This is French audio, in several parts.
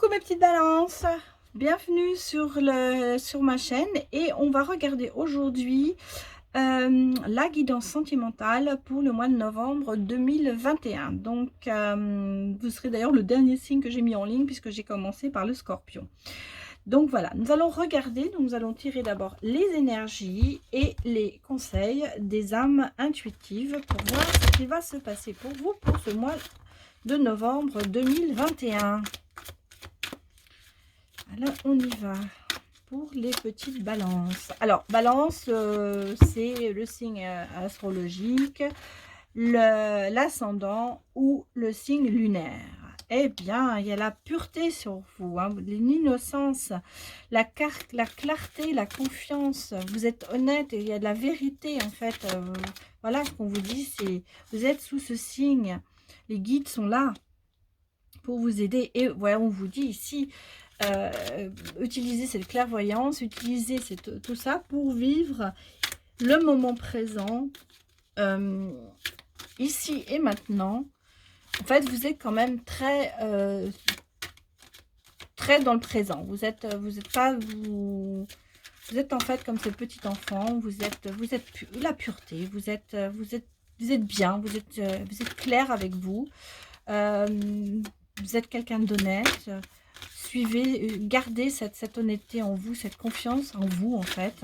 Coucou mes petites balances, bienvenue sur ma chaîne et on va regarder aujourd'hui la guidance sentimentale pour le mois de novembre 2021. Donc vous serez d'ailleurs le dernier signe que j'ai mis en ligne puisque j'ai commencé par le Scorpion. Donc voilà, nous allons regarder, nous allons tirer d'abord les énergies et les conseils des âmes intuitives pour voir ce qui va se passer pour vous pour ce mois de novembre 2021. Alors, on y va pour les petites balances. Alors, balance, c'est le signe astrologique, l'ascendant ou le signe lunaire. Eh bien, il y a la pureté sur vous, hein, l'innocence, la clarté, la confiance. Vous êtes honnête et il y a de la vérité, en fait. Voilà ce qu'on vous dit, c'est vous êtes sous ce signe. Les guides sont là pour vous aider. Et voilà, on vous dit ici, utilisez cette clairvoyance, utilisez tout ça pour vivre le moment présent, ici et maintenant. En fait, vous êtes quand même très dans le présent. Vous êtes en fait comme ce petit enfant. Vous êtes la pureté. Vous êtes bien. Vous êtes clair avec vous. Vous êtes quelqu'un d'honnête. Suivez, gardez cette honnêteté en vous, cette confiance en vous en fait,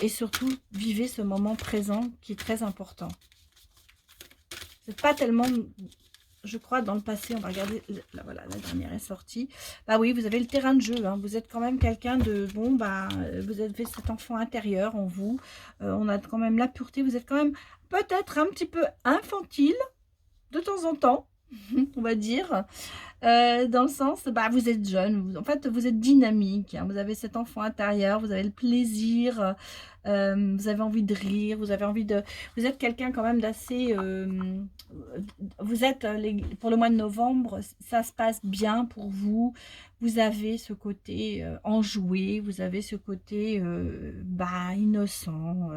et surtout vivez ce moment présent qui est très important. Vous n'êtes pas tellement, je crois, dans le passé. On va regarder, là, voilà, la dernière est sortie. Bah oui, vous avez le terrain de jeu, hein. Vous êtes quand même quelqu'un de bon, bah vous avez cet enfant intérieur en vous. On a quand même la pureté. Vous êtes quand même peut-être un petit peu infantile de temps en temps, on va dire. Dans le sens, bah, vous êtes jeune, en fait, vous êtes dynamique, hein, vous avez cet enfant intérieur, vous avez le plaisir, vous avez envie de rire, vous avez envie de... Vous êtes quelqu'un quand même d'assez... vous êtes, pour le mois de novembre, ça se passe bien pour vous, vous avez ce côté enjoué, vous avez ce côté bah, innocent,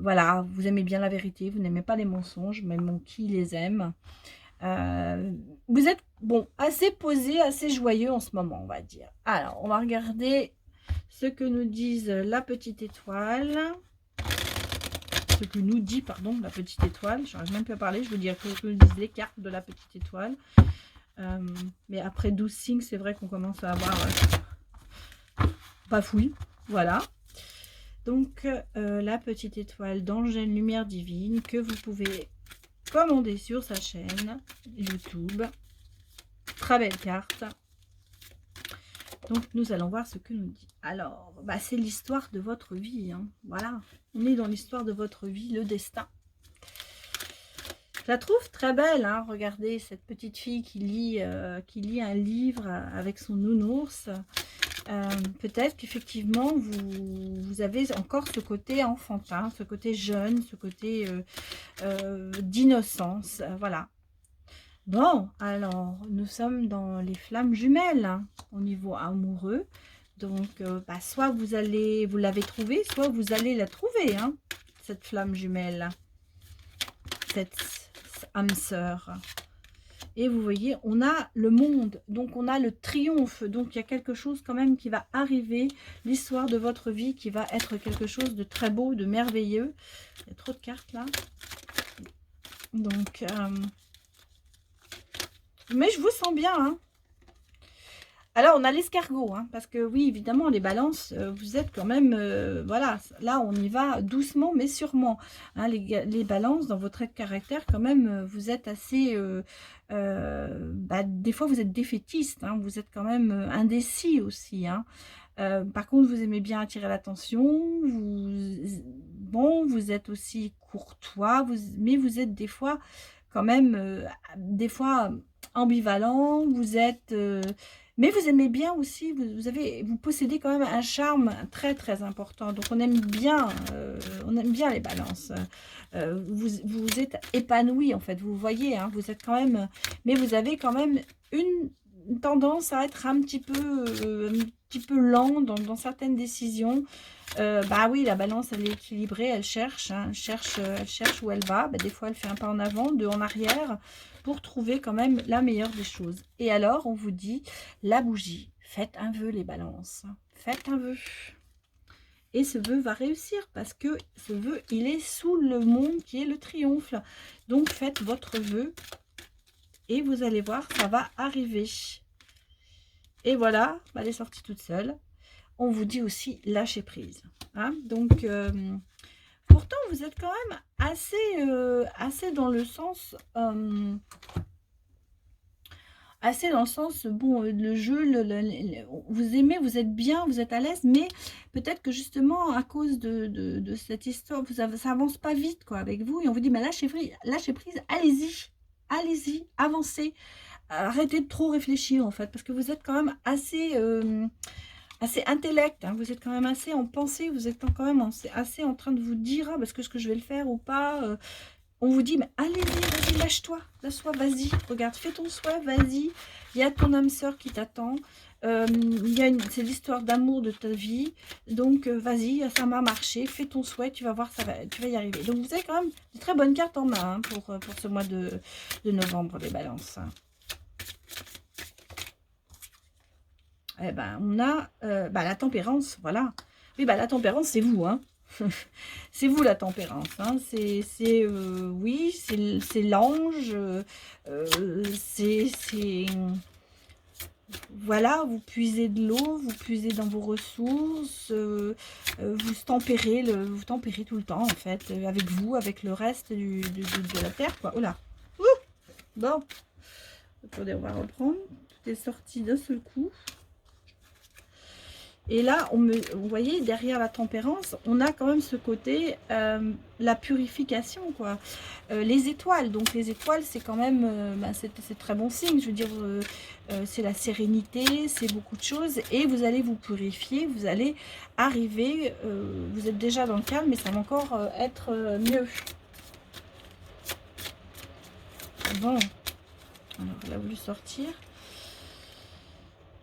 voilà, vous aimez bien la vérité, vous n'aimez pas les mensonges, mais bon, qui les aime? Vous êtes, bon, assez posé, assez joyeux en ce moment, on va dire. Alors, on va regarder ce que nous disent la petite étoile. Ce que nous dit, pardon, la petite étoile. Je n'arrive même plus à parler, je veux dire que nous disent les cartes de la petite étoile. Mais après 12 signes, c'est vrai qu'on commence à avoir bafouille. Voilà. Donc, la petite étoile d'Angèle Lumière Divine que vous pouvez commander sur sa chaîne YouTube. Très belle carte. Donc nous allons voir ce que nous dit. Alors, bah, c'est l'histoire de votre vie, hein. Voilà, on est dans l'histoire de votre vie, le destin. Je la trouve très belle, hein. Regardez cette petite fille qui lit un livre avec son nounours. Peut-être qu'effectivement vous avez encore ce côté enfantin, ce côté jeune, ce côté d'innocence, voilà. Bon, alors nous sommes dans les flammes jumelles, hein, au niveau amoureux. Donc bah, soit vous l'avez trouvée, soit vous allez la trouver, hein, cette flamme jumelle, cette âme sœur. Et vous voyez, on a le monde, donc on a le triomphe, donc il y a quelque chose quand même qui va arriver, l'histoire de votre vie qui va être quelque chose de très beau, de merveilleux. Il y a trop de cartes là. Donc, mais je vous sens bien, hein. Alors, on a l'escargot, hein, parce que oui, évidemment, les balances, vous êtes quand même, voilà, là, on y va doucement, mais sûrement. Hein, les balances, dans votre caractère, quand même, vous êtes assez, bah, des fois, vous êtes défaitiste, hein, vous êtes quand même indécis aussi, hein. Par contre, vous aimez bien attirer l'attention, bon, vous êtes aussi courtois, mais vous êtes des fois, quand même, des fois ambivalent, vous êtes... mais vous aimez bien aussi, vous possédez quand même un charme très très important. Donc on aime bien les balances. Vous êtes épanoui en fait, vous voyez, hein, vous êtes quand même... Mais vous avez quand même une tendance à être un petit peu lent dans certaines décisions. Bah oui, la balance elle est équilibrée, elle cherche, hein, elle cherche où elle va. Bah, des fois elle fait un pas en avant, deux en arrière. pour trouver quand même la meilleure des choses. Et alors, on vous dit, la bougie, faites un vœu les balances, faites un vœu. Et ce vœu va réussir parce que ce vœu, il est sous le monde qui est le triomphe. Donc, faites votre vœu et vous allez voir, ça va arriver. Et voilà, elle est sortie toute seule. On vous dit aussi lâcher prise. Hein. Donc, pourtant, vous êtes quand même assez dans le sens... assez dans le sens, bon, le jeu, vous aimez, vous êtes bien, vous êtes à l'aise, mais peut-être que justement, à cause de cette histoire, ça avance pas vite, quoi, avec vous, et on vous dit, mais lâchez prise, allez-y, avancez, arrêtez de trop réfléchir, en fait, parce que vous êtes quand même assez intellect, hein, vous êtes quand même assez en pensée, vous êtes quand même assez en train de vous dire, ah, est-ce que je vais le faire ou pas, on vous dit, mais allez-y, vas-y, lâche-toi, vas-y, regarde, fais ton souhait, vas-y. Il y a ton âme sœur qui t'attend. C'est l'histoire d'amour de ta vie. Donc, vas-y, ça m'a marché, fais ton souhait, tu vas voir, tu vas y arriver. Donc, vous avez quand même de très bonnes cartes en main hein, pour ce mois de novembre, les balances. Eh ben, on a la tempérance, voilà. Oui, la tempérance, c'est vous, hein. C'est vous la tempérance, hein. Oui, c'est l'ange, voilà, vous puisez de l'eau, vous puisez dans vos ressources, vous tempérez tout le temps en fait, avec vous, avec le reste de la terre, quoi. Oh là, bon, attendez, on va reprendre, tout est sorti d'un seul coup. Et là, vous voyez, derrière la tempérance, on a quand même ce côté, la purification, quoi. Les étoiles, donc les étoiles, c'est quand même, c'est très bon signe. Je veux dire, c'est la sérénité, c'est beaucoup de choses. Et vous allez vous purifier, vous allez arriver, vous êtes déjà dans le calme, mais ça va encore être mieux. Bon, alors elle a voulu sortir.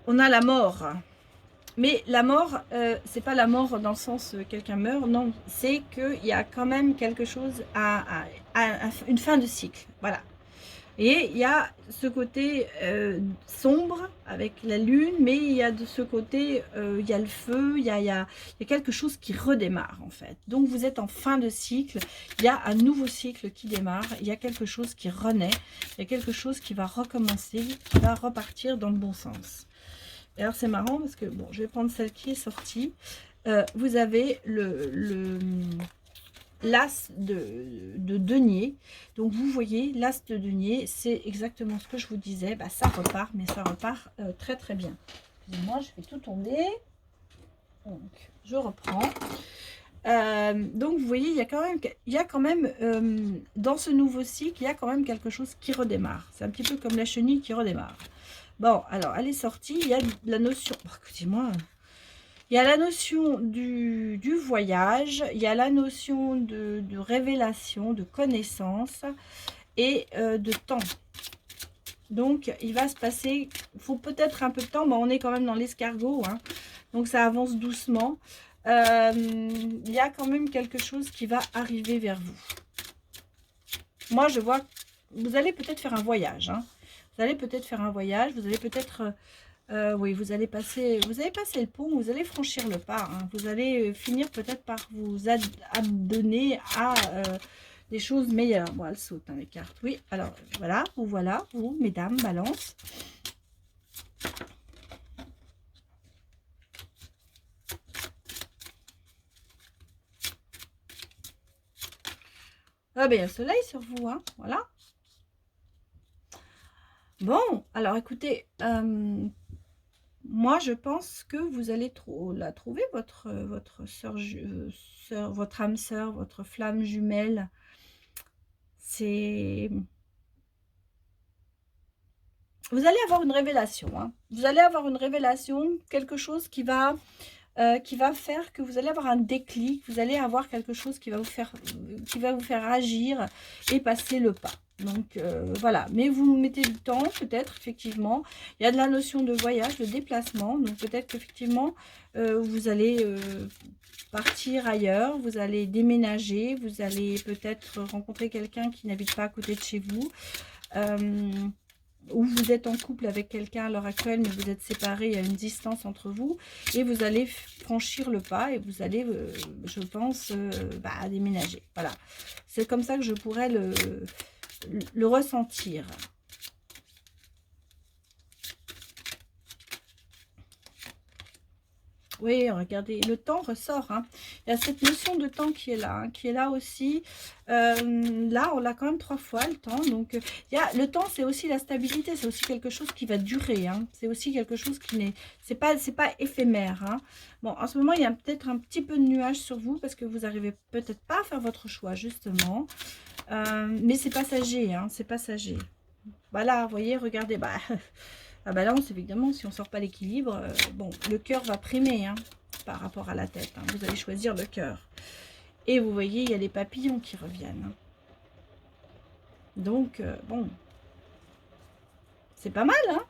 On a la mort. Mais la mort, c'est pas la mort dans le sens quelqu'un meurt, non. C'est qu'il y a quand même quelque chose à une fin de cycle. Voilà. Et il y a ce côté sombre avec la lune, mais il y a de ce côté, il y a le feu, il y a quelque chose qui redémarre en fait. Donc vous êtes en fin de cycle, il y a un nouveau cycle qui démarre, il y a quelque chose qui renaît, il y a quelque chose qui va recommencer, qui va repartir dans le bon sens. Alors c'est marrant parce que, bon, je vais prendre celle qui est sortie. Vous avez l'as de denier. Donc vous voyez, l'as de denier, c'est exactement ce que je vous disais. Ça repart, mais ça repart très très bien. Excusez-moi, je vais tout tomber. Donc, je reprends. Donc vous voyez, il y a quand même dans ce nouveau cycle, il y a quand même quelque chose qui redémarre. C'est un petit peu comme la chenille qui redémarre. Bon, alors, elle est sortie. Il y a la notion... écoutez-moi. Il y a la notion du voyage. Il y a la notion de révélation, de connaissance et de temps. Donc, il va se passer... Il faut peut-être un peu de temps. Mais on est quand même dans l'escargot. Hein, donc, ça avance doucement. Il y a quand même quelque chose qui va arriver vers vous. Moi, je vois... Vous allez peut-être faire un voyage, hein. Vous allez peut-être faire un voyage, vous allez peut-être, oui, vous allez passer le pont, vous allez franchir le pas. Hein, vous allez finir peut-être par vous adonner à des choses meilleures. Bon, elle saute, hein, les cartes. Oui, alors voilà, vous, mesdames, balance. Ah ben, il y a le soleil sur vous, hein, voilà. Bon, alors écoutez, moi je pense que vous allez la trouver, votre sœur, votre âme sœur, votre flamme jumelle. Vous allez avoir une révélation, hein. Vous allez avoir une révélation, quelque chose qui va faire que vous allez avoir un déclic, vous allez avoir quelque chose qui va vous faire agir et passer le pas. Donc voilà, mais vous mettez du temps peut-être, effectivement. Il y a de la notion de voyage, de déplacement, donc peut-être qu'effectivement vous allez partir ailleurs, vous allez déménager, vous allez peut-être rencontrer quelqu'un qui n'habite pas à côté de chez vous. ou vous êtes en couple avec quelqu'un à l'heure actuelle, mais vous êtes séparés, il y a une distance entre vous, et vous allez franchir le pas, et vous allez, je pense, déménager. Voilà, c'est comme ça que je pourrais le ressentir. Oui, regardez, le temps ressort. Hein. Il y a cette notion de temps qui est là aussi. Là, on l'a quand même 3 fois, le temps. Donc, le temps, c'est aussi la stabilité. C'est aussi quelque chose qui va durer. Hein. C'est aussi quelque chose qui n'est... C'est pas éphémère. Hein. Bon, en ce moment, il y a peut-être un petit peu de nuages sur vous parce que vous n'arrivez peut-être pas à faire votre choix, justement. Mais c'est passager. Hein, c'est passager. Voilà, vous voyez, regardez. La balance, évidemment, si on ne sort pas l'équilibre, bon, le cœur va primer hein, par rapport à la tête. Hein. Vous allez choisir le cœur. Et vous voyez, il y a les papillons qui reviennent. Hein. Donc, bon, c'est pas mal, hein.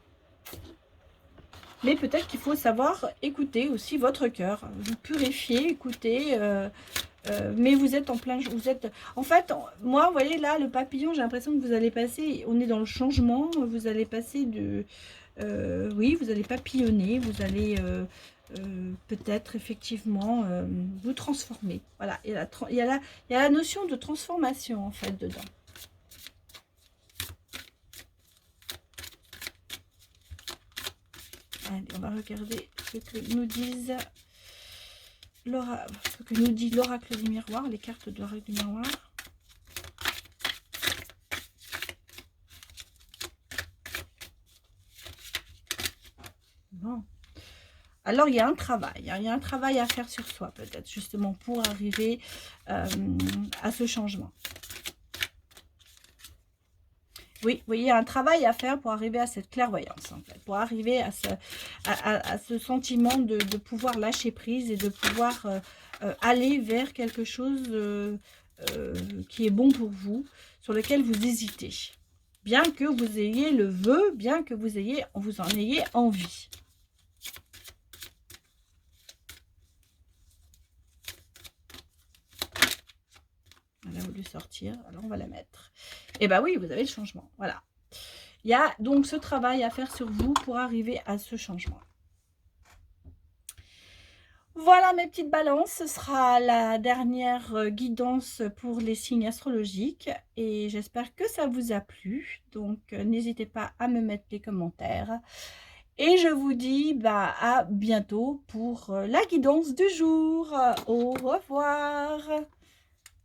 Mais peut-être qu'il faut savoir écouter aussi votre cœur. Vous purifier, écouter... mais vous êtes en plein... En fait, moi, vous voyez, là, le papillon, j'ai l'impression que vous allez passer... On est dans le changement. Vous allez passer de... oui, vous allez papillonner. Vous allez peut-être, effectivement, vous transformer. Voilà. Il y a la notion de transformation, en fait, dedans. Allez, on va regarder ce que nous disent... ce que nous dit l'oracle du miroir, les cartes de l'oracle du miroir. Bon. Alors, il y a un travail. Hein, il y a un travail à faire sur soi, peut-être, justement, pour arriver à ce changement. Oui, vous voyez, il y a un travail à faire pour arriver à cette clairvoyance, en fait. Pour arriver à ce sentiment de pouvoir lâcher prise et de pouvoir aller vers quelque chose qui est bon pour vous, sur lequel vous hésitez. Bien que vous ayez le vœu, bien que vous en ayez envie. Elle a voulu sortir, alors on va la mettre. Et bah oui, vous avez le changement, voilà. Il y a donc ce travail à faire sur vous pour arriver à ce changement. Voilà mes petites balances, ce sera la dernière guidance pour les signes astrologiques et j'espère que ça vous a plu. Donc n'hésitez pas à me mettre les commentaires et je vous dis à bientôt pour la guidance du jour. Au revoir.